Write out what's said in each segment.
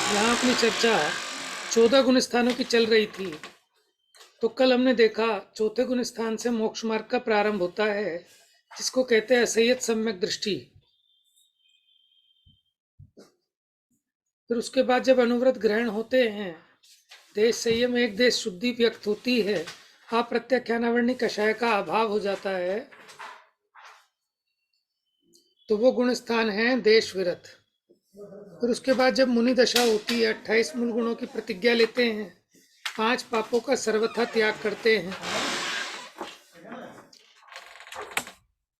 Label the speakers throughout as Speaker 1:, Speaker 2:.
Speaker 1: यहाँ अपनी चर्चा 14 गुण स्थानों की चल रही थी। तो कल हमने देखा चौथे गुण स्थान से मोक्ष मार्ग का प्रारंभ होता है, जिसको कहते हैं असंयत सम्यक दृष्टि। फिर उसके बाद जब अनुव्रत ग्रहण होते हैं, देश संयम एक देश शुद्धि व्यक्त होती है, अप्रत्याख्यानावरणी कषाय का अभाव हो जाता है, तो वो गुण स्थान है देश विरत। फिर उसके बाद जब मुनि दशा होती है, 28 मूल गुणों की प्रतिज्ञा लेते हैं, 5 पापों का सर्वथा त्याग करते हैं,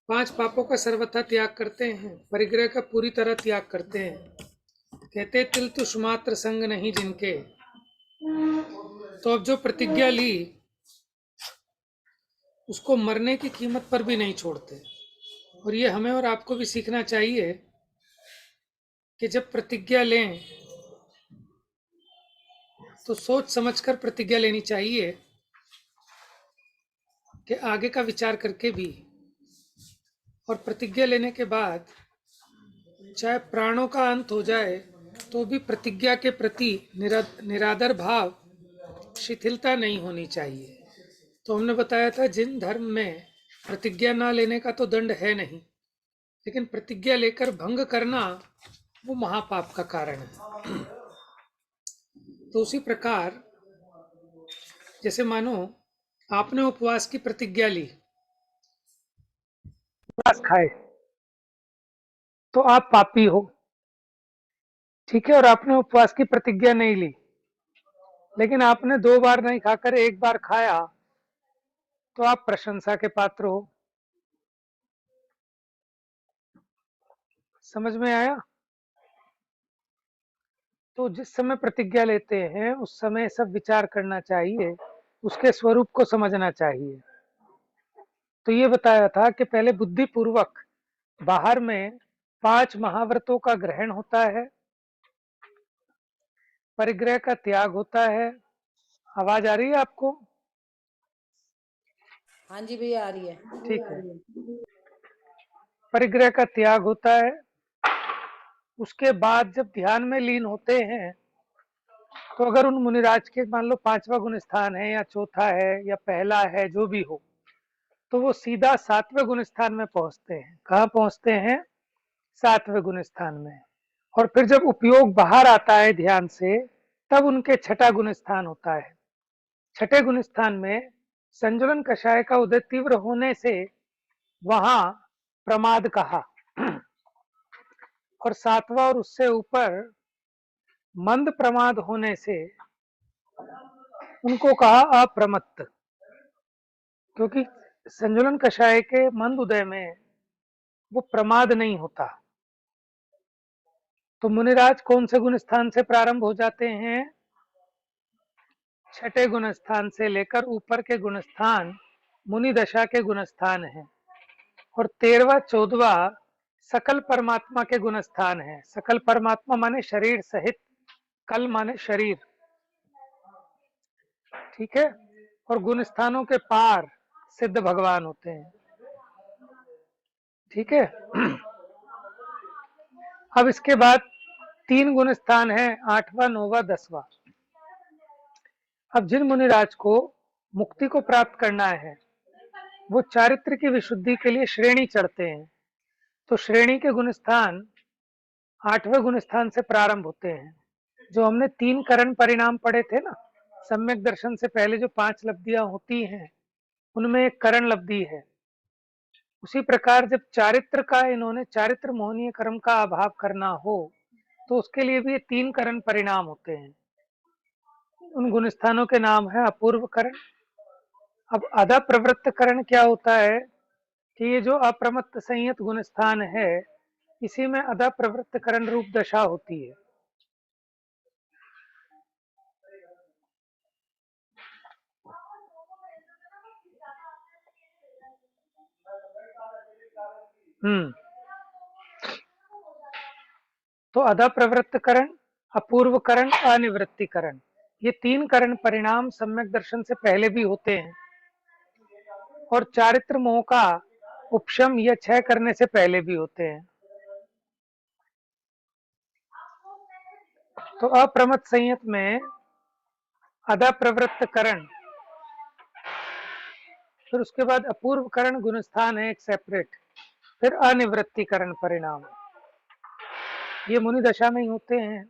Speaker 1: 5 पापों का सर्वथा त्याग करते हैं, परिग्रह का पूरी तरह त्याग करते हैं। कहते तिल तुष मात्र संग नहीं जिनके। तो अब जो प्रतिज्ञा ली उसको मरने की कीमत पर भी नहीं छोड़ते। और ये हमें और आपको भी सीखना चाहिए कि जब प्रतिज्ञा लें तो सोच समझकर प्रतिज्ञा लेनी चाहिए, कि आगे का विचार करके भी। और प्रतिज्ञा लेने के बाद चाहे प्राणों का अंत हो जाए तो भी प्रतिज्ञा के प्रति निरादर भाव, शिथिलता नहीं होनी चाहिए। तो हमने बताया था जिन धर्म में प्रतिज्ञा ना लेने का तो दंड है नहीं, लेकिन प्रतिज्ञा लेकर भंग करना वो महापाप का कारण है। तो उसी प्रकार जैसे मानो आपने उपवास की प्रतिज्ञा ली, उपवास खाए तो आप पापी हो, ठीक है। और आपने उपवास की प्रतिज्ञा नहीं ली, लेकिन आपने 2 बार नहीं खाकर 1 बार खाया, तो आप प्रशंसा के पात्र हो। समझ में आया? तो जिस समय प्रतिज्ञा लेते हैं उस समय सब विचार करना चाहिए, उसके स्वरूप को समझना चाहिए। तो ये बताया था कि पहले बुद्धि पूर्वक बाहर में 5 महाव्रतों का ग्रहण होता है, परिग्रह का त्याग होता है। आवाज आ रही है आपको?
Speaker 2: हाँ जी भैया, आ रही है।
Speaker 1: ठीक है। परिग्रह का त्याग होता है। उसके बाद जब ध्यान में लीन होते हैं, तो अगर उन मुनिराज के मान लो 5वां गुण स्थान है या चौथा है या पहला है, जो भी हो, तो वो सीधा 7वें गुण स्थान में पहुंचते हैं। कहाँ पहुंचते हैं? 7वें गुण स्थान में। और फिर जब उपयोग बाहर आता है ध्यान से, तब उनके 6ठा गुण स्थान होता है। 6ठे गुण स्थान में संजुलन कषाय का उदय तीव्र होने से वहां प्रमाद कहा, और 7वां और उससे ऊपर मंद प्रमाद होने से उनको कहा अप्रमत्त। क्योंकि संजुलन कषाय के मंद उदय में वो प्रमाद नहीं होता। तो मुनिराज कौन से गुण स्थान से प्रारंभ हो जाते हैं? 6ठे गुण स्थान से लेकर ऊपर के गुण स्थान मुनि दशा के गुण स्थान है। और 13वां 14वां सकल परमात्मा के गुण स्थान है। सकल परमात्मा माने शरीर सहित, कल माने शरीर, ठीक है। और गुण स्थानों के पार सिद्ध भगवान होते हैं, ठीक है। अब इसके बाद 3 गुण स्थान है, 8वां 9वां 10वां। अब जिन मुनिराज को मुक्ति को प्राप्त करना है, वो चारित्र की विशुद्धि के लिए श्रेणी चढ़ते हैं। तो श्रेणी के गुण स्थान 8वें गुण स्थान से प्रारंभ होते हैं। जो हमने 3 करण परिणाम पढ़े थे ना, सम्यक दर्शन से पहले जो 5 लब्धियां होती हैं, उनमें एक करण लब्धि है। उसी प्रकार जब चारित्र का इन्होंने चारित्र मोहनीय कर्म का अभाव करना हो, तो उसके लिए भी 3 करण परिणाम होते हैं। उन गुण स्थानों के नाम है अपूर्व करण। अब अधा प्रवृत्त करण क्या होता है कि ये जो अप्रमत्त संयत गुण स्थान है, इसी में अधा प्रवृत्त करण रूप दशा होती है। तो अधा प्रवृत्त करण, अपूर्व करण, अनिवृत्ति करण, ये 3 करण परिणाम सम्यक दर्शन से पहले भी होते हैं, और चारित्र मोह का उपशम या क्षय करने से पहले भी होते हैं। तो अप्रमत्त संयत में अदा प्रवृत्त करण, फिर उसके बाद अपूर्व करण गुणस्थान है एक सेपरेट, फिर अनिवृत्तिकरण परिणाम, ये मुनि दशा में ही होते हैं।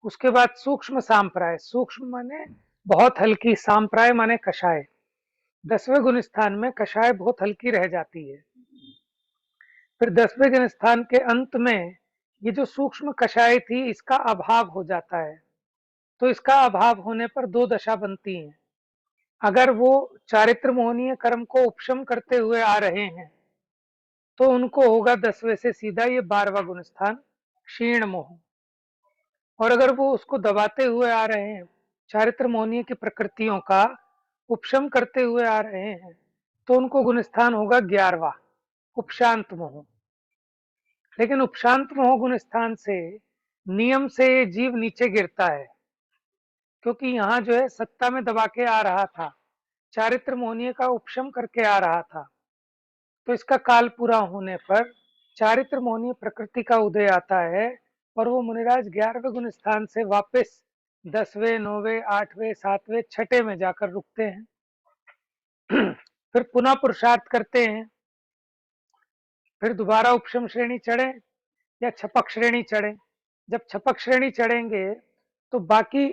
Speaker 1: उसके बाद सूक्ष्म सांप्राय, सूक्ष्म माने बहुत हल्की, सांप्राय माने कषाय। 10वें गुण स्थान में कषाय बहुत हल्की रह जाती है। फिर 10वें गुण स्थान के अंत में ये जो सूक्ष्म कषाय थी इसका अभाव हो जाता है। तो इसका अभाव होने पर दो दशा बनती हैं। अगर वो चारित्र मोहनीय कर्म को उपशम करते हुए आ रहे हैं तो उनको होगा 10वें से सीधा ये 12वां गुण स्थान क्षीण मोह। और अगर वो उसको दबाते हुए आ रहे हैं, चारित्र मोहनीय की प्रकृतियों का उपशम करते हुए आ रहे हैं, तो उनको गुणस्थान होगा 11वां उपशांत मोह। लेकिन उपशांत मोह गुण स्थान से नियम से जीव नीचे गिरता है, क्योंकि यहाँ जो है सत्ता में दबा के आ रहा था, चारित्र मोहनीय का उपशम करके आ रहा था। तो इसका काल पूरा होने पर चारित्र मोहनीय प्रकृति का उदय आता है और वो मुनिराज 11वें गुण स्थान से वापस 10वें, 9वें, 8वें, 7वें, 6ठे में जाकर रुकते हैं। फिर पुनः पुरुषार्थ करते हैं, फिर दोबारा उपशम श्रेणी चढ़े या छपक श्रेणी चढ़े। जब छपक श्रेणी चढ़ेंगे तो बाकी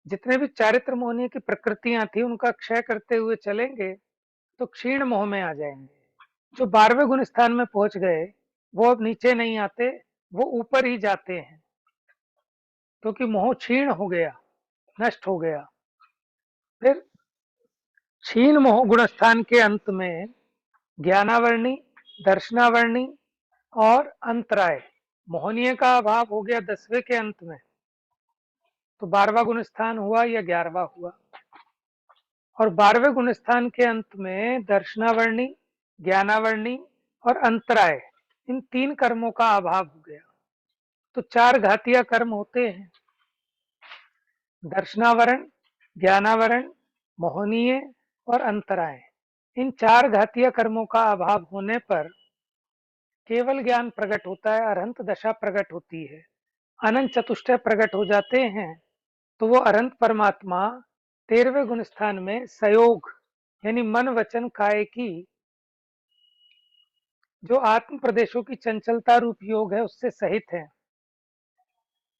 Speaker 1: जितने भी चारित्र मोहनीय की प्रकृतियां थी उनका क्षय करते हुए चलेंगे तो क्षीण मोह में आ जाएंगे। जो 12वें गुण स्थान में पहुंच गए वो अब नीचे नहीं आते, वो ऊपर ही जाते हैं, क्योंकि मोह क्षीण हो गया, नष्ट हो गया। फिर क्षीण मोह गुण स्थान के अंत में ज्ञानावर्णी, दर्शनावर्णी और अंतराय, मोहनीय का अभाव हो गया 10वें के अंत में, तो 12वां गुण स्थान हुआ या 11वां हुआ। और 12वें गुण स्थान के अंत में दर्शनावर्णी, ज्ञानावर्णी और अंतराय, इन तीन कर्मों का अभाव हो गया। तो 4 घातीय कर्म होते हैं, दर्शनावरण, ज्ञानावरण, मोहनीय और अंतराय। इन 4 घातीय कर्मों का अभाव होने पर केवल ज्ञान प्रकट होता है, अरहंत दशा प्रकट होती है, अनंत चतुष्टय प्रकट हो जाते हैं। तो वो अरहंत परमात्मा 13वें गुण स्थान में संयोग यानी मन वचन काय की जो आत्म प्रदेशों की चंचलता रूप योग है उससे सहित है,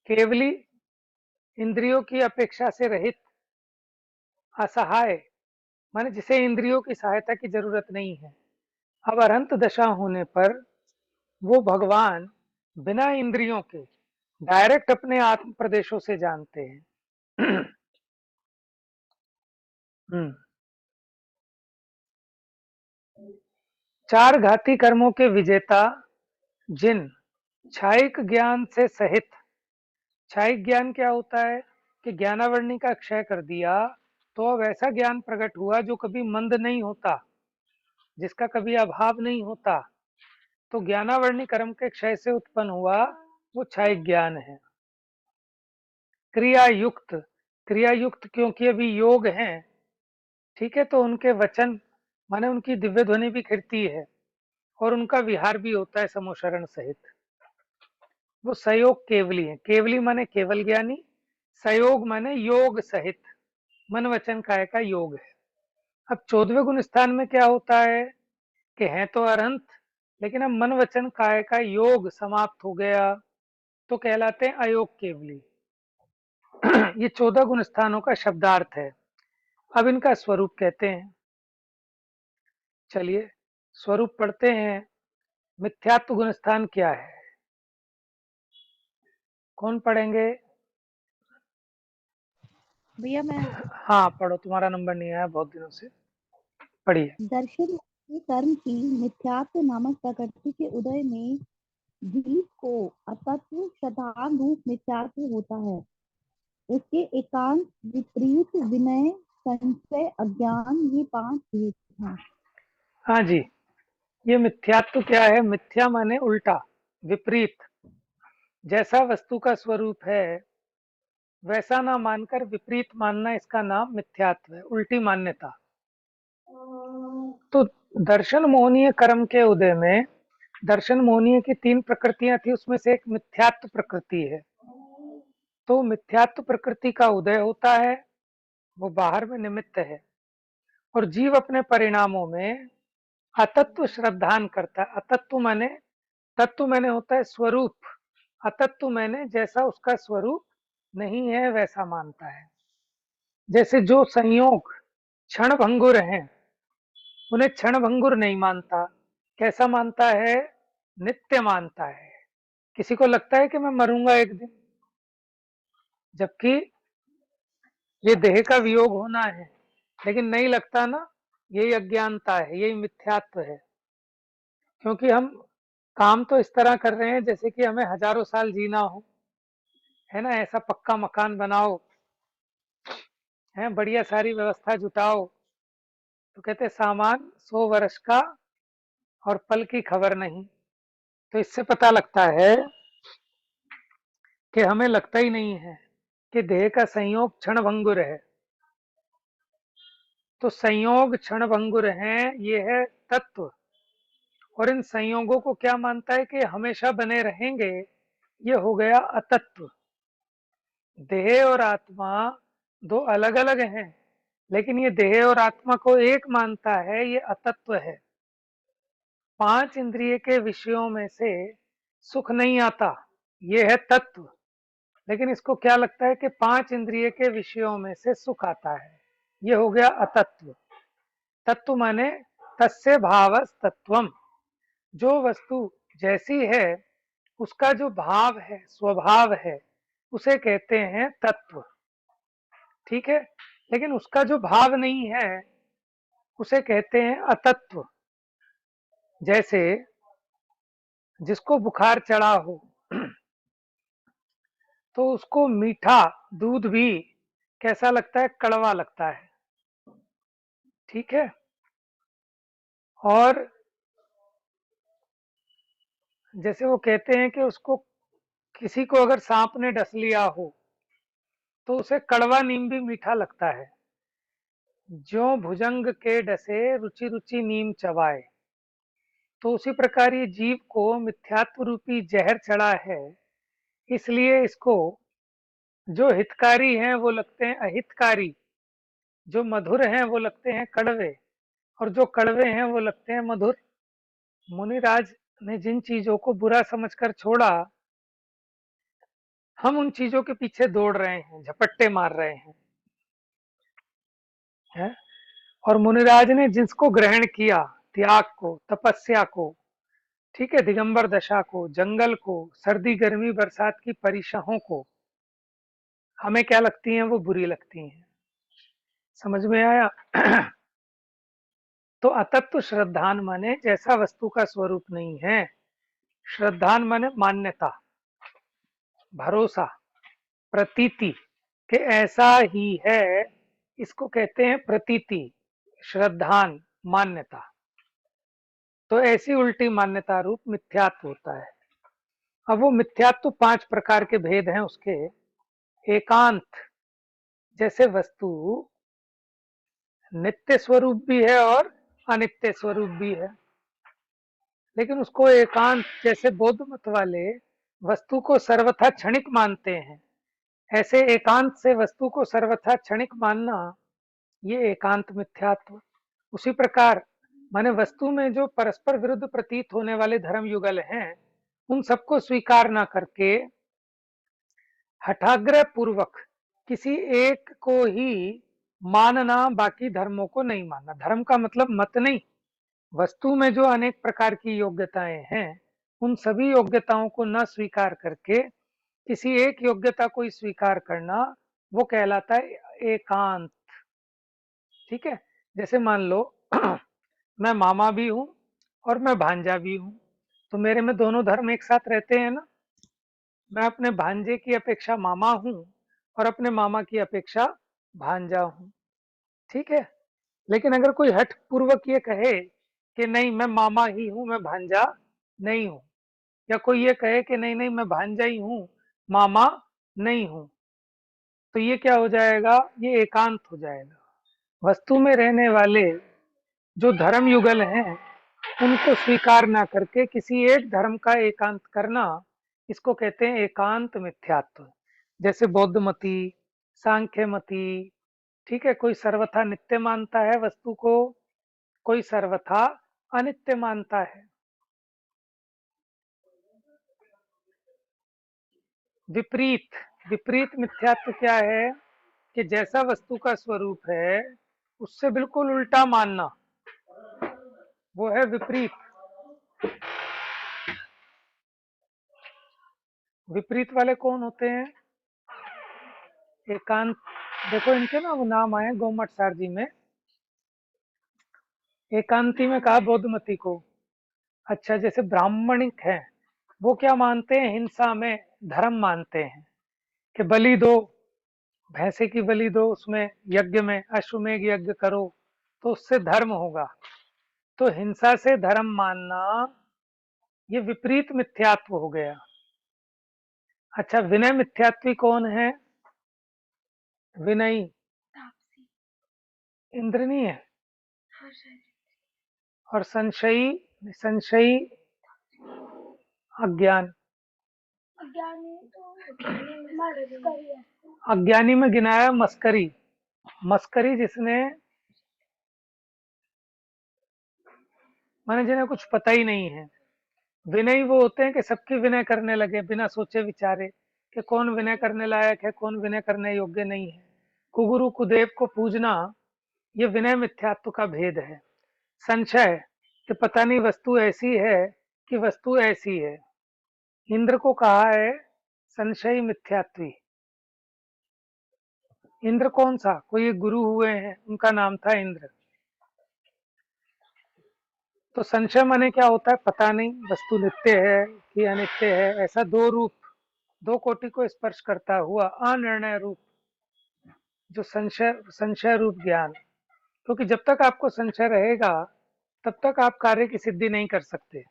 Speaker 1: केवली इंद्रियों की अपेक्षा से रहित, असहाय माने जिसे इंद्रियों की सहायता की जरूरत नहीं है। अब अरहंत दशा होने पर वो भगवान बिना इंद्रियों के डायरेक्ट अपने आत्म प्रदेशों से जानते हैं। हम्म। 4 घाती कर्मों के विजेता जिन क्षायिक ज्ञान से सहित, क्षायिक ज्ञान क्या होता है कि ज्ञानावर्णी का क्षय कर दिया तो अब ऐसा ज्ञान प्रकट हुआ जो कभी मंद नहीं होता, जिसका कभी अभाव नहीं होता। तो ज्ञानावर्णी कर्म के क्षय से उत्पन्न हुआ वो क्षायिक ज्ञान है। क्रिया युक्त, क्रिया युक्त क्योंकि अभी योग है, ठीक है, तो उनके वचन माने उनकी दिव्य ध्वनि भी खिरती है और उनका विहार भी होता है समोशरण सहित। वो सहयोग केवली है, केवली माने केवल ज्ञानी, सहयोग माने योग सहित, मन वचन काय का योग है। अब 14वें गुण स्थान में क्या होता है कि हैं तो अरहंत, लेकिन अब मन वचन काय का योग समाप्त हो गया तो कहलाते हैं अयोग केवली। ये 14 गुण स्थानों का शब्दार्थ है। अब इनका स्वरूप कहते हैं, चलिए स्वरूप पढ़ते हैं। मिथ्यात्व गुण स्थान क्या है, कौन पढ़ेंगे?
Speaker 2: भैया मैं
Speaker 1: हाँ पढ़ो, तुम्हारा नंबर नहीं आया बहुत दिनों से, पढ़िए।
Speaker 2: दर्शन के कर्म की मिथ्यात्व नामक प्रकृति के उदय में जीव को अतत्व शतान रूप मिथ्यात्व होता है। उसके एकांत विपरीत विनय संशय अज्ञान ये 5 भेद हैं।
Speaker 1: हाँ जी, ये मिथ्यात्व क्या है? मिथ्या माने उल्टा, विपरीत, जैसा वस्तु का स्वरूप है वैसा ना मानकर विपरीत मानना, इसका नाम मिथ्यात्व है, उल्टी मान्यता। तो दर्शन मोहनीय कर्म के उदय में दर्शन मोहनीय की 3 प्रकृतियां थी, उसमें से एक मिथ्यात्व प्रकृति है। तो मिथ्यात्व प्रकृति का उदय होता है, वो बाहर में निमित्त है, और जीव अपने परिणामों में अतत्व श्रद्धान करता है। अतत्व माने, तत्व माने होता है स्वरूप, अतत्व माने जैसा उसका स्वरूप नहीं है वैसा मानता है। जैसे जो संयोग क्षण भंगुर हैं उन्हें क्षण भंगुर नहीं मानता, कैसा मानता है? नित्य मानता है। किसी को लगता है कि मैं मरूंगा एक दिन, जबकि ये देह का वियोग होना है, लेकिन नहीं लगता ना, यही अज्ञानता है, यही मिथ्यात्व है। क्योंकि हम काम तो इस तरह कर रहे हैं जैसे कि हमें हजारों साल जीना हो, है ना। ऐसा पक्का मकान बनाओ, है, बढ़िया सारी व्यवस्था जुटाओ, तो कहते सामान 100 वर्ष का और पल की खबर नहीं। तो इससे पता लगता है कि हमें लगता ही नहीं है कि देह का संयोग क्षण भंगुर है। तो संयोग क्षण भंगुर है, ये है तत्व। और इन संयोगों को क्या मानता है कि हमेशा बने रहेंगे, ये हो गया अतत्व। देह और आत्मा दो अलग अलग हैं, लेकिन ये देह और आत्मा को एक मानता है, ये अतत्व है। 5 इंद्रिय के विषयों में से सुख नहीं आता, ये है तत्व। लेकिन इसको क्या लगता है कि 5 इंद्रिय के विषयों में से सुख आता है, ये हो गया अतत्व। तत्व माने तस्य भावस तत्वम, जो वस्तु जैसी है उसका जो भाव है, स्वभाव है, उसे कहते हैं तत्व। ठीक है, लेकिन उसका जो भाव नहीं है उसे कहते हैं अतत्व। जैसे जिसको बुखार चढ़ा हो तो उसको मीठा दूध भी कैसा लगता है? कड़वा लगता है। ठीक है, और जैसे वो कहते हैं कि उसको, किसी को अगर सांप ने डस लिया हो तो उसे कड़वा नीम भी मीठा लगता है। ज्यों भुजंग के डसे रुचि रुचि नीम चबाए, तो उसी प्रकार ये जीव को मिथ्यात्व रूपी जहर चढ़ा है, इसलिए इसको जो हितकारी हैं वो लगते हैं अहितकारी, जो मधुर हैं वो लगते हैं कड़वे, और जो कड़वे हैं वो लगते हैं मधुर। मुनिराज ने जिन चीजों को बुरा समझकर छोड़ा, हम उन चीजों के पीछे दौड़ रहे हैं, झपट्टे मार रहे हैं। और मुनिराज ने जिसको ग्रहण किया, त्याग को, तपस्या को, ठीक है, दिगंबर दशा को, जंगल को, सर्दी गर्मी बरसात की परिशाहों को, हमें क्या लगती हैं? वो बुरी लगती हैं। समझ में आया? तो अतत्व श्रद्धान माने जैसा वस्तु का स्वरूप नहीं है, श्रद्धान माने मान्यता, भरोसा, प्रतीति कि ऐसा ही है, इसको कहते हैं प्रतीति, श्रद्धान, मान्यता। तो ऐसी उल्टी मान्यता रूप मिथ्यात्व होता है। अब वो मिथ्यात्व 5 प्रकार के भेद हैं उसके। एकांत, जैसे वस्तु नित्य स्वरूप भी है और अनित्य स्वरूप भी है, लेकिन उसको एकांत, जैसे बौद्ध मत वाले वस्तु को सर्वथा क्षणिक मानते हैं, ऐसे एकांत से वस्तु को सर्वथा क्षणिक मानना, ये एकांत मिथ्यात्व। उसी प्रकार माने वस्तु में जो परस्पर विरुद्ध प्रतीत होने वाले धर्म युगल हैं, उन सबको स्वीकार ना करके हठाग्रह पूर्वक किसी एक को ही मानना, बाकी धर्मों को नहीं मानना। धर्म का मतलब मत नहीं, वस्तु में जो अनेक प्रकार की योग्यताएं हैं उन सभी योग्यताओं को न स्वीकार करके किसी एक योग्यता को ही स्वीकार करना, वो कहलाता है एकांत। ठीक है, जैसे मान लो मैं मामा भी हूं और मैं भांजा भी हूं, तो मेरे में दोनों धर्म एक साथ रहते हैं ना। मैं अपने भांजे की अपेक्षा मामा हूं और अपने मामा की अपेक्षा भांजा हूं। ठीक है, लेकिन अगर कोई हठ पूर्वक ये कहे कि नहीं मैं मामा ही हूं, मैं भांजा नहीं हूं, या कोई ये कहे कि नहीं नहीं मैं भांजा ही हूं, मामा नहीं हूं, तो ये क्या हो जाएगा? ये एकांत हो जाएगा। वस्तु में रहने वाले जो धर्म युगल हैं उनको स्वीकार ना करके किसी एक धर्म का एकांत करना, इसको कहते हैं एकांत मिथ्यात्व। जैसे बौद्धमती, सांख्यमती, ठीक है। कोई सर्वथा नित्य मानता है वस्तु को, कोई सर्वथा अनित्य मानता है। विपरीत, विपरीत मिथ्यात्व क्या है? कि जैसा वस्तु का स्वरूप है उससे बिल्कुल उल्टा मानना, वो है विपरीत। विपरीत वाले कौन होते हैं? एकांत, देखो इनके ना वो नाम आए गोमट सार जी में। एकांती में कहा बौद्धमती को। अच्छा, जैसे ब्राह्मणिक है, वो क्या मानते हैं? हिंसा में धर्म मानते हैं कि बलि दो, भैंसे की बलि दो, उसमें यज्ञ में अश्वमेध यज्ञ करो तो उससे धर्म होगा। तो हिंसा से धर्म मानना ये विपरीत मिथ्यात्व हो गया। अच्छा, विनय मिथ्यात्वी कौन है? विनयी इंद्र नहीं है। और संशयी, संशयी अज्ञान, अज्ञानी में गिनाया मस्करी, मस्करी जिसने, माने जिन्हें कुछ पता ही नहीं है। विनयी वो होते हैं कि सबकी विनय करने लगे बिना सोचे विचारे कि कौन विनय करने लायक है, कौन विनय करने योग्य नहीं है। कुगुरु कुदेव को पूजना, ये विनय मिथ्यात्व का भेद है। संशय कि पता नहीं वस्तु ऐसी है कि वस्तु ऐसी है। इंद्र को कहा है संशयी मिथ्यात्वी। इंद्र कौन सा? कोई एक गुरु हुए हैं, उनका नाम था इंद्र। तो संशय माने क्या होता है? पता नहीं वस्तु नित्य है कि अनित्य है। ऐसा दो रूप, दो कोटि को स्पर्श करता हुआ अनिर्णय रूप जो संशय, संशय रूप ज्ञान। क्योंकि जब तक आपको संशय रहेगा तब तक आप कार्य की सिद्धि नहीं कर सकते।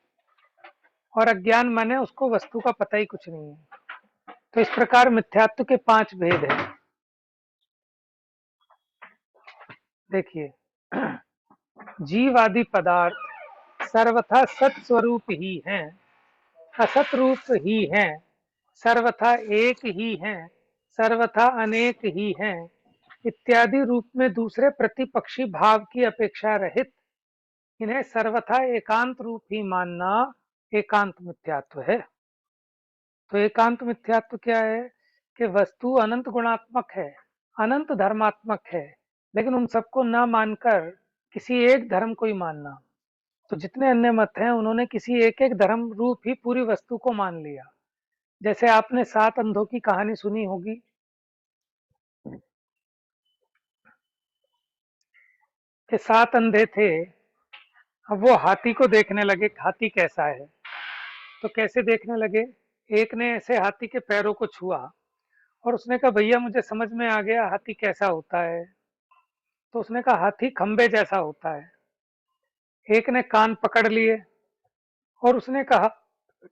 Speaker 1: और अज्ञान माने उसको वस्तु का पता ही कुछ नहीं है। तो इस प्रकार मिथ्यात्व के 5 भेद हैं। देखिए, जीव आदि पदार्थ सर्वथा सत स्वरूप ही हैं, असत रूप ही हैं, सर्वथा एक ही हैं, सर्वथा अनेक ही हैं इत्यादि रूप में दूसरे प्रतिपक्षी भाव की अपेक्षा रहित इन्हें सर्वथा एकांत रूप ही मानना एकांत मिथ्यात्व है। तो एकांत मिथ्यात्व क्या है? कि वस्तु अनंत गुणात्मक है, अनंत धर्मात्मक है, लेकिन उन सबको न मानकर किसी एक धर्म को ही मानना। तो जितने अन्य मत हैं उन्होंने किसी एक एक धर्म रूप ही पूरी वस्तु को मान लिया। जैसे आपने 7 अंधों की कहानी सुनी होगी कि 7 अंधे थे। अब वो हाथी को देखने लगे, हाथी कैसा है। तो कैसे देखने लगे? एक ने ऐसे हाथी के पैरों को छुआ और उसने कहा भैया मुझे समझ में आ गया हाथी कैसा होता है। तो उसने कहा हाथी खंबे जैसा होता है। एक ने कान पकड़ लिए और उसने कहा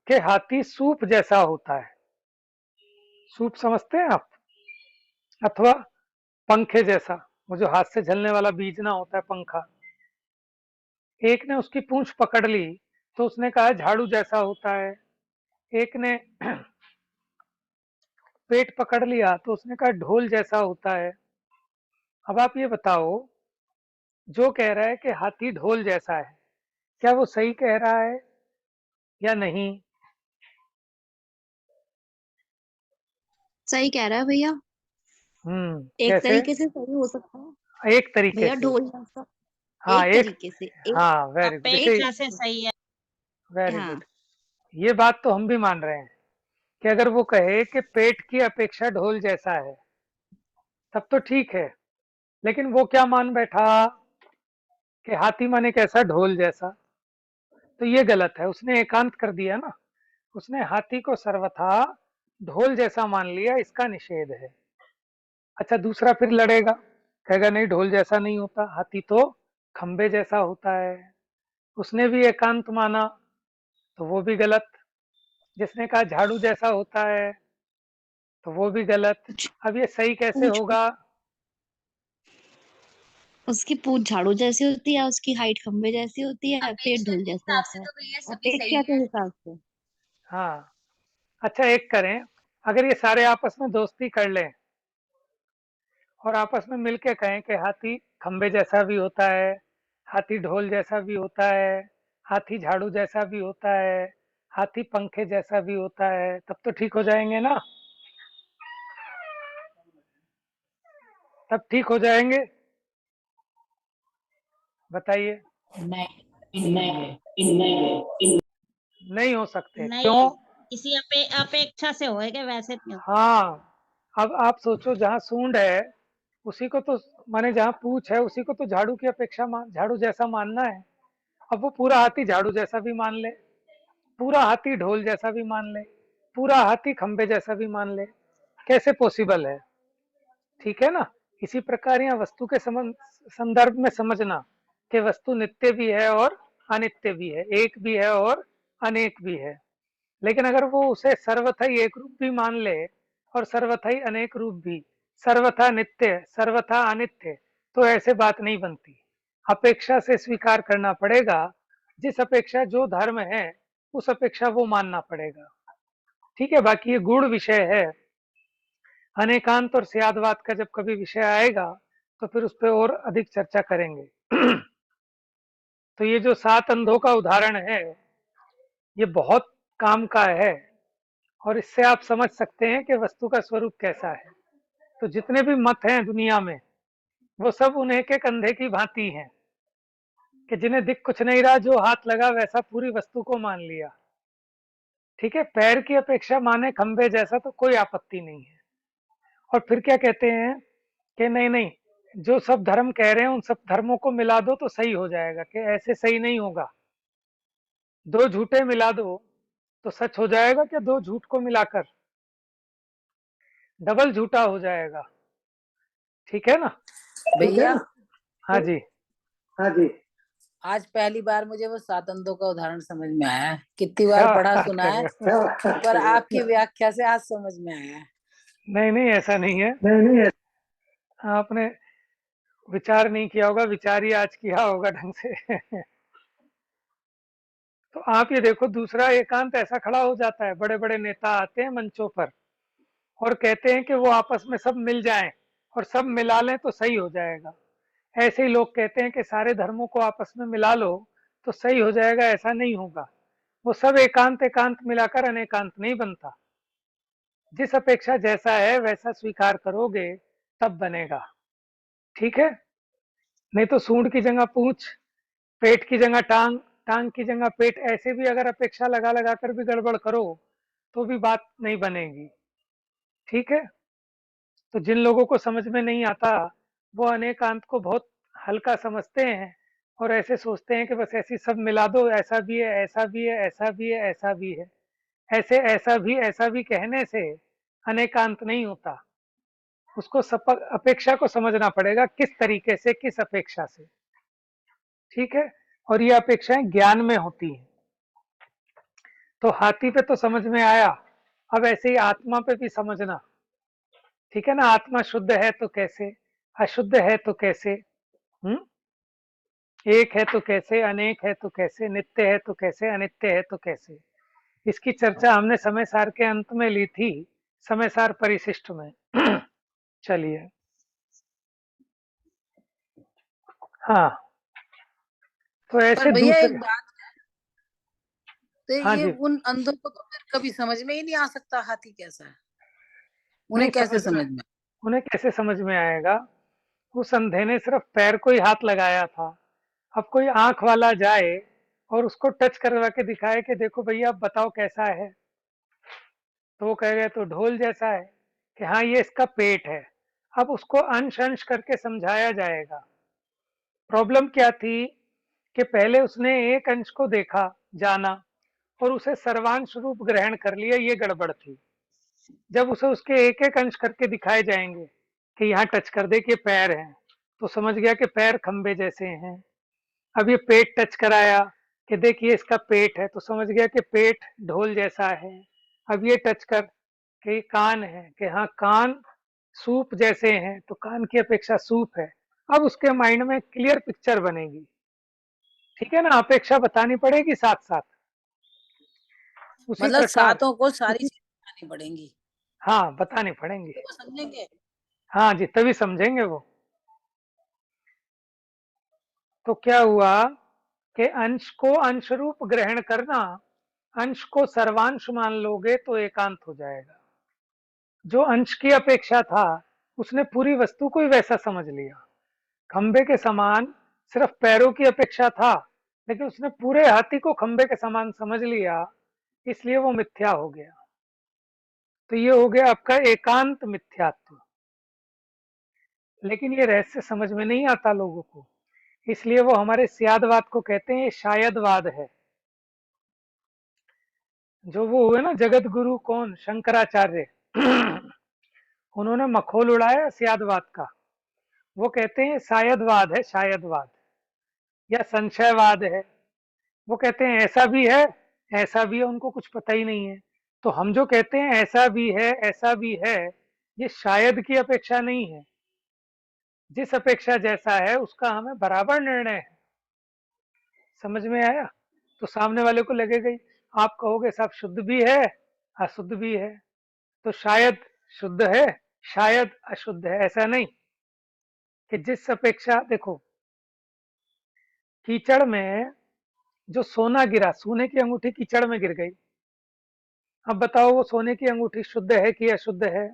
Speaker 1: कि हाथी सूप जैसा होता है। सूप समझते हैं आप? अथवा पंखे जैसा, वो जो हाथ से झलने वाला बीजना होता है, पंखा। एक ने उसकी पूंछ पकड़ ली तो उसने कहा झाड़ू जैसा होता है। एक ने पेट पकड़ लिया तो उसने कहा ढोल जैसा होता है। अब आप ये बताओ, जो कह रहा है कि हाथी ढोल जैसा है, क्या वो सही कह रहा है या नहीं?
Speaker 2: सही कह रहा है भैया। एक
Speaker 1: कैसे?
Speaker 2: तरीके से सही हो सकता है
Speaker 1: एक तरीके
Speaker 2: भैया,
Speaker 1: से।
Speaker 2: ढोल जैसा।
Speaker 1: हाँ
Speaker 2: एक
Speaker 1: एक,
Speaker 2: तरीके से एक।
Speaker 1: हाँ वेरी गुड। जैसे,
Speaker 3: अपेक्षा से सही है।
Speaker 1: Very good.
Speaker 2: हाँ,
Speaker 1: ये बात तो हम भी मान रहे हैं कि अगर वो कहे कि पेट की अपेक्षा ढोल जैसा है तब तो ठीक है। लेकिन वो क्या मान बैठा कि हाथी माने कैसा? ढोल जैसा। तो ये गलत है, उसने एकांत कर दिया ना। उसने हाथी को सर्वथा ढोल जैसा मान लिया, इसका निषेध है। अच्छा, दूसरा फिर लड़ेगा, कहेगा नहीं ढोल जैसा नहीं होता, हाथी तो खंबे जैसा होता है। उसने भी एकांत माना तो वो भी गलत। जिसने कहा झाड़ू जैसा होता है तो वो भी गलत।
Speaker 2: कुछ
Speaker 1: अब ये सही कैसे
Speaker 2: पूछ,
Speaker 1: होगा?
Speaker 2: उसकी पूंछ झाड़ू जैसी होती है, उसकी हाइट खंबे जैसी होती है, पेट
Speaker 3: अपेक्षा
Speaker 2: ढोल
Speaker 3: के
Speaker 2: जैसा
Speaker 3: हिसाब
Speaker 2: होता
Speaker 3: से
Speaker 2: है।
Speaker 3: तो भैया सभी सही
Speaker 2: अपेक्षा के
Speaker 3: है।
Speaker 2: हिसाब से।
Speaker 1: हाँ। अच्छा, एक करें, अगर ये सारे आपस में दोस्ती कर लें और आपस में मिलके कहें कि हाथी खंबे जैसा भी होता है, हाथी ढोल जैसा भी होता है, हाथी झाड़ू जैसा भी होता है, हाथी पंखे जैसा भी होता है, तब तो ठीक हो जाएंगे ना? तब ठीक हो जाएंगे? बताइए।
Speaker 3: नहीं नहीं
Speaker 1: नहीं हो सकते,
Speaker 3: नहीं,
Speaker 1: क्यों?
Speaker 3: किसी अपेक्षा से होएगा, वैसे नहीं होता।
Speaker 1: हाँ, अब आप सोचो, जहाँ सूंड है उसी को तो, माने जहाँ पूंछ है उसी को तो झाड़ू की अपेक्षा झाड़ू जैसा मानना है। अब वो पूरा हाथी झाड़ू जैसा भी मान ले, पूरा हाथी ढोल जैसा भी मान ले, पूरा हाथी खंबे जैसा भी मान ले, कैसे पॉसिबल है? ठीक है ना? इसी प्रकार यहाँ वस्तु के संदर्भ में समझना कि वस्तु नित्य भी है और अनित्य भी है, एक भी है और अनेक भी है। लेकिन अगर वो उसे सर्वथा ही एक रूप भी मान ले और सर्वथा ही अनेक रूप भी, सर्वथा नित्य सर्वथा अनित्य, तो ऐसे बात नहीं बनती। अपेक्षा से स्वीकार करना पड़ेगा, जिस अपेक्षा जो धर्म है उस अपेक्षा वो मानना पड़ेगा। ठीक है, बाकी ये गूढ़ विषय है। अनेकांत और स्यादवाद का जब कभी विषय आएगा तो फिर उस पर और अधिक चर्चा करेंगे। तो ये जो 7 अंधों का उदाहरण है, ये बहुत काम का है और इससे आप समझ सकते हैं कि वस्तु का स्वरूप कैसा है। तो जितने भी मत हैं दुनिया में, वो सब उन्हें के कंधे की भांति हैं कि जिन्हें दिख कुछ नहीं रहा, जो हाथ लगा वैसा पूरी वस्तु को मान लिया। ठीक है, पैर की अपेक्षा माने खंबे जैसा तो कोई आपत्ति नहीं है। और फिर क्या कहते हैं कि नहीं नहीं, जो सब धर्म कह रहे हैं उन सब धर्मों को मिला दो तो सही हो जाएगा, कि ऐसे सही नहीं होगा। 2 झूठे मिला दो तो सच हो जाएगा, कि 2 झूठ को मिलाकर डबल झूठा हो जाएगा। ठीक है ना?
Speaker 4: भैया
Speaker 1: हाँ जी।
Speaker 4: हाँ जी। आज पहली बार मुझे वो 7 अंधों का उदाहरण समझ में आया है। कितनी बार
Speaker 1: क्या
Speaker 4: पढ़ा
Speaker 1: बात
Speaker 4: सुना
Speaker 1: कर
Speaker 4: है,
Speaker 1: रहे हो?
Speaker 4: पर आपकी व्याख्या से आज समझ में आया है।
Speaker 1: नहीं नहीं, ऐसा नहीं है।
Speaker 4: नहीं
Speaker 1: आपने विचार नहीं किया होगा, विचार ही आज किया होगा ढंग से। तो आप ये देखो, दूसरा एकांत ऐसा खड़ा हो जाता है, बड़े बड़े नेता आते हैं मंचों पर और कहते हैं कि वो आपस में सब मिल जाएं और सब मिला लें तो सही हो जाएगा। ऐसे ही लोग कहते हैं कि सारे धर्मों को आपस में मिला लो तो सही हो जाएगा। ऐसा नहीं होगा। वो सब एकांत एकांत मिलाकर अनेकांत नहीं बनता। जिस अपेक्षा जैसा है वैसा स्वीकार करोगे तब बनेगा। ठीक है? नहीं तो सूंड की जगह पूंछ, पेट की जगह टांग, टांग की जगह पेट, ऐसे भी अगर अपेक्षा लगा लगा कर भी गड़बड़ करो तो भी बात नहीं बनेगी। ठीक है? तो जिन लोगों को समझ में नहीं आता वो अनेकांत को बहुत हल्का समझते हैं और ऐसे सोचते हैं कि बस ऐसी सब मिला दो, ऐसा भी है ऐसा भी है ऐसा भी है ऐसा भी है। ऐसे ऐसा भी कहने से अनेकांत नहीं होता। उसको अपेक्षा को समझना पड़ेगा, किस तरीके से, किस अपेक्षा से। ठीक है? और ये अपेक्षाएं ज्ञान में होती हैं। तो हाथी पे तो समझ में आया, अब ऐसे ही आत्मा पे भी समझना। ठीक है ना? आत्मा शुद्ध है तो कैसे, अशुद्ध है तो कैसे, एक है तो कैसे, अनेक है तो कैसे, नित्य है तो कैसे, अनित्य है तो कैसे। इसकी चर्चा हमने समय सार के अंत में ली थी, समय सार परिशिष्ट में। चलिए, हाँ, तो
Speaker 4: पर
Speaker 1: ऐसे
Speaker 4: भैया
Speaker 1: दूसरे।
Speaker 4: एक बात, तो
Speaker 1: हाँ
Speaker 4: ये
Speaker 1: जी।
Speaker 4: उन अंधों को तो फिर कभी समझ में ही नहीं आ सकता हाथी कैसा है।
Speaker 1: नहीं
Speaker 4: उन्हें कैसे
Speaker 1: समझ में,
Speaker 4: समझ में?
Speaker 1: उन्हें कैसे समझ में आएगा? उस अंधे ने सिर्फ पैर को ही हाथ लगाया था। अब कोई आंख वाला जाए और उसको टच करवा के दिखाए कि देखो भैया अब बताओ कैसा है, तो वो कहेगा तो ढोल जैसा है, कि हाँ ये इसका पेट है। अब उसको अंश अंश करके समझाया जाएगा। प्रॉब्लम क्या थी कि पहले उसने एक अंश को देखा, जाना और उसे सर्वांश रूप ग्रहण कर लिया। ये गड़बड़ थी। जब उसे उसके एक एक अंश करके दिखाए जाएंगे कि यहाँ टच कर दे कि पैर हैं, तो समझ गया कि पैर खंबे जैसे हैं। अब ये पेट टच कराया कि देखिए इसका पेट है, तो समझ गया कि पेट ढोल जैसा है। अब ये टच कर कि कान है, कि हाँ कान सूप जैसे हैं, तो कान की अपेक्षा सूप है। अब उसके माइंड में क्लियर पिक्चर बनेगी। ठीक है ना? अपेक्षा बतानी पड़ेगी साथ साथ। उसी
Speaker 4: मतलब
Speaker 1: प्रकार
Speaker 4: सातों को सारी चीजें बतानी पड़ेंगी।
Speaker 1: हाँ, बताने पड़ेंगे।
Speaker 4: तो वो समझेंगे।
Speaker 1: हाँ जी, तभी समझेंगे वो। तो क्या हुआ कि अंश को अंश रूप ग्रहण करना, अंश को सर्वांश मान लोगे तो एकांत हो जाएगा। जो अंश की अपेक्षा था उसने पूरी वस्तु को ही वैसा समझ लिया। खंबे के समान सिर्फ पैरों की अपेक्षा था, लेकिन उसने पूरे हाथी को खंबे के समान समझ लिया, इसलिए वो मिथ्या हो गया। तो ये हो गया आपका एकांत मिथ्यात्व। लेकिन ये रहस्य समझ में नहीं आता लोगों को, इसलिए वो हमारे स्यादवाद को कहते हैं, ये शायदवाद है। जो वो हुए ना जगत गुरु कौन, शंकराचार्य उन्होंने मखौल उड़ाया स्यादवाद का। वो कहते हैं शायदवाद है, शायदवाद या संशयवाद है। वो कहते हैं ऐसा भी है, ऐसा भी है, उनको कुछ पता ही नहीं है। तो हम जो कहते हैं ऐसा भी है, ऐसा भी है, ये शायद की अपेक्षा नहीं है। जिस अपेक्षा जैसा है उसका हमें बराबर निर्णय है। समझ में आया? तो सामने वाले को लगेगा ही, आप कहोगे साहब शुद्ध भी है, अशुद्ध भी है। तो शायद शुद्ध है, शायद अशुद्ध है, ऐसा नहीं। कि जिस अपेक्षा, देखो कीचड़ में जो सोना गिरा, सोने की अंगूठी कीचड़ में गिर गई, अब बताओ वो सोने की अंगूठी शुद्ध है कि अशुद्ध है?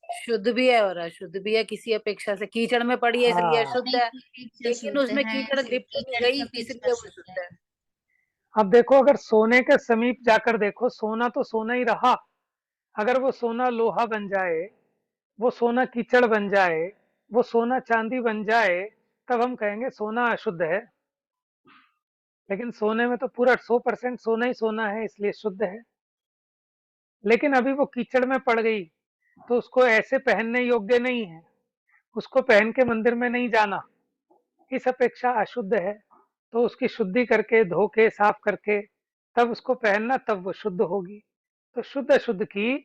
Speaker 4: शुद्ध भी है और अशुद्ध भी है, किसी अपेक्षा से कीचड़ में पड़ी है इसलिए
Speaker 1: हाँ,
Speaker 4: अशुद्ध
Speaker 3: सोने
Speaker 4: है,
Speaker 3: की अपेक्षा
Speaker 4: लेकिन
Speaker 3: शुद्ध
Speaker 4: उसमें
Speaker 3: है,
Speaker 4: कीचड़ लिपट नहीं
Speaker 3: कीचड़ की
Speaker 4: गई
Speaker 3: अपेक्षा
Speaker 4: इसलिए वो
Speaker 3: शुद्ध
Speaker 4: शुद्ध
Speaker 3: है।
Speaker 4: है।
Speaker 1: अब देखो अगर सोने के समीप जाकर देखो, सोना तो सोना ही रहा। अगर वो सोना लोहा बन जाए, वो सोना कीचड़ बन जाए, वो सोना चांदी बन जाए, तब हम कहेंगे सोना अशुद्ध है। लेकिन सोने में तो पूरा 100% सोना ही सोना है, इसलिए शुद्ध है। लेकिन अभी वो कीचड़ में पड़ गई तो उसको ऐसे पहनने योग्य नहीं है, उसको पहन के मंदिर में नहीं जाना, इस अपेक्षा अशुद्ध है। तो उसकी शुद्धि करके, धो के, साफ करके तब उसको पहनना, तब वो शुद्ध होगी। तो शुद्ध अशुद्ध की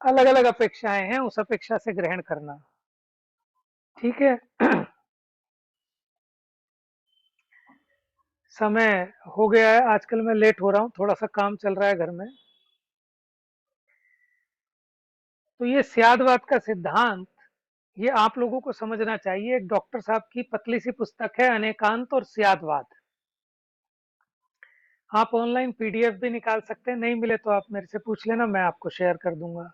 Speaker 1: अलग अलग अपेक्षाएं हैं, उस अपेक्षा से ग्रहण करना। ठीक है। समय हो गया है, आजकल मैं लेट हो रहा हूँ, थोड़ा सा काम चल रहा है घर में। तो ये स्यादवाद का सिद्धांत, ये आप लोगों को समझना चाहिए। एक डॉक्टर साहब की पतली सी पुस्तक है, अनेकांत और स्यादवाद। आप ऑनलाइन पीडीएफ भी निकाल सकते हैं, नहीं मिले तो आप मेरे से पूछ लेना, मैं आपको शेयर कर दूंगा।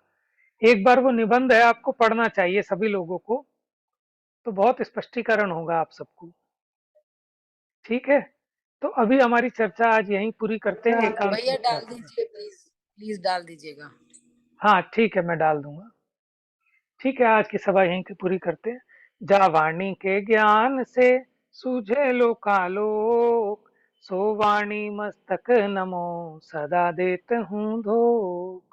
Speaker 1: एक बार वो निबंध है, आपको पढ़ना चाहिए सभी लोगों को, तो बहुत स्पष्टीकरण होगा आप सबको। ठीक है, तो अभी हमारी चर्चा आज यहीं पूरी करते हैं, एकांत
Speaker 4: भैया डाल
Speaker 1: मिथ्यात्व।
Speaker 4: दीजिए प्लीज, प्लीज डाल दीजिएगा।
Speaker 1: हाँ ठीक है, मैं डाल दूंगा। ठीक है, आज की सभा यहीं की पूरी करते हैं। जा वाणी के ज्ञान से सूझे लोकालोक, सो वाणी मस्तक नमो सदा देत हूँ धो।